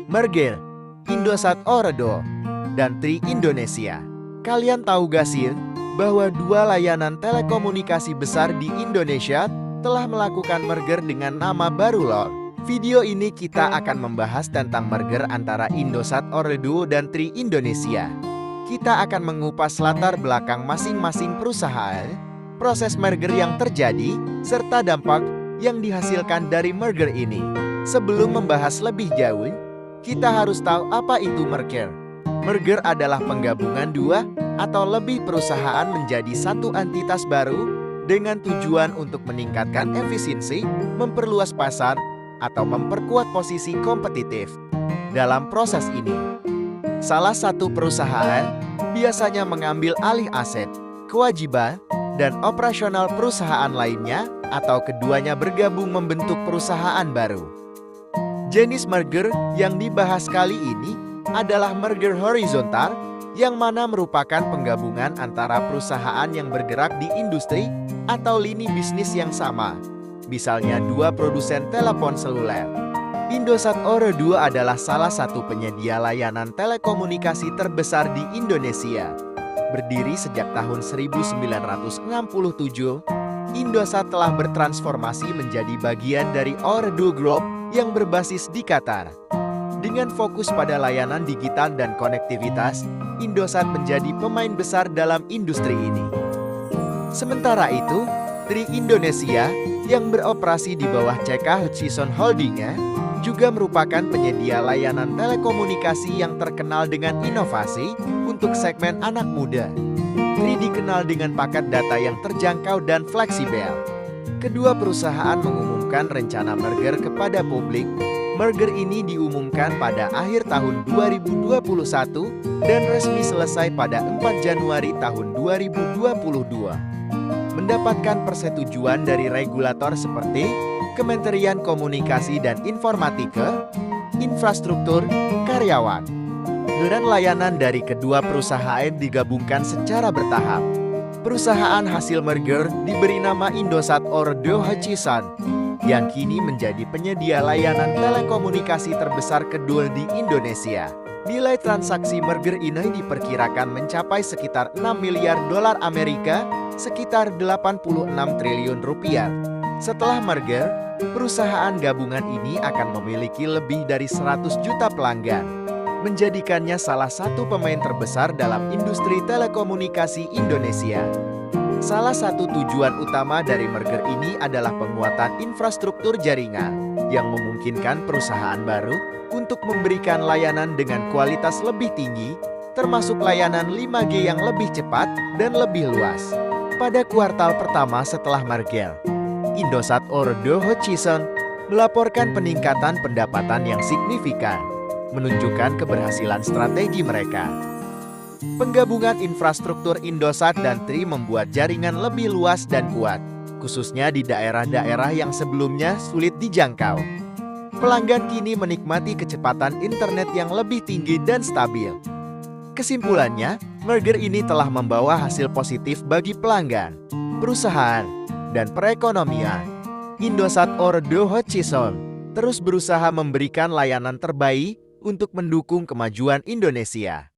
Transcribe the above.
Merger, Indosat Ooredoo, dan Tri Indonesia. Kalian tahu gak sih bahwa dua layanan telekomunikasi besar di Indonesia telah melakukan merger dengan nama baru loh. Video ini kita akan membahas tentang merger antara Indosat Ooredoo dan Tri Indonesia. Kita akan mengupas latar belakang masing-masing perusahaan, proses merger yang terjadi, serta dampak yang dihasilkan dari merger ini. Sebelum membahas lebih jauh, kita harus tahu apa itu merger. Merger adalah penggabungan dua atau lebih perusahaan menjadi satu entitas baru dengan tujuan untuk meningkatkan efisiensi, memperluas pasar, atau memperkuat posisi kompetitif. Dalam proses ini, salah satu perusahaan biasanya mengambil alih aset, kewajiban, dan operasional perusahaan lainnya, atau keduanya bergabung membentuk perusahaan baru. Jenis merger yang dibahas kali ini adalah merger horizontal, yang mana merupakan penggabungan antara perusahaan yang bergerak di industri atau lini bisnis yang sama. Misalnya dua produsen telepon seluler. Indosat Ooredoo adalah salah satu penyedia layanan telekomunikasi terbesar di Indonesia. Berdiri sejak tahun 1967, Indosat telah bertransformasi menjadi bagian dari Ooredoo Group yang berbasis di Qatar. Dengan fokus pada layanan digital dan konektivitas, Indosat menjadi pemain besar dalam industri ini. Sementara itu, Tri Indonesia yang beroperasi di bawah CK Hutchison Holdingnya juga merupakan penyedia layanan telekomunikasi yang terkenal dengan inovasi untuk segmen anak muda. Tri dikenal dengan paket data yang terjangkau dan fleksibel. Kedua perusahaan mengumumkan rencana merger kepada publik. Merger ini diumumkan pada akhir tahun 2021 dan resmi selesai pada 4 Januari tahun 2022. Mendapatkan persetujuan dari regulator seperti Kementerian Komunikasi dan Informatika, Infrastruktur, Karyawan. Dan layanan dari kedua perusahaan digabungkan secara bertahap. Perusahaan hasil merger diberi nama Indosat Ooredoo Hutchison, yang kini menjadi penyedia layanan telekomunikasi terbesar kedua di Indonesia. Nilai transaksi merger ini diperkirakan mencapai sekitar 6 miliar dolar Amerika, sekitar 86 triliun rupiah. Setelah merger, perusahaan gabungan ini akan memiliki lebih dari 100 juta pelanggan, menjadikannya salah satu pemain terbesar dalam industri telekomunikasi Indonesia. Salah satu tujuan utama dari merger ini adalah penguatan infrastruktur jaringan yang memungkinkan perusahaan baru untuk memberikan layanan dengan kualitas lebih tinggi, termasuk layanan 5G yang lebih cepat dan lebih luas. Pada kuartal pertama setelah merger, Indosat Ooredoo Hutchison melaporkan peningkatan pendapatan yang signifikan, menunjukkan keberhasilan strategi mereka. Penggabungan infrastruktur Indosat dan Tri membuat jaringan lebih luas dan kuat, khususnya di daerah-daerah yang sebelumnya sulit dijangkau. Pelanggan kini menikmati kecepatan internet yang lebih tinggi dan stabil. Kesimpulannya, merger ini telah membawa hasil positif bagi pelanggan, perusahaan, dan perekonomian. Indosat Ooredoo Hutchison terus berusaha memberikan layanan terbaik untuk mendukung kemajuan Indonesia.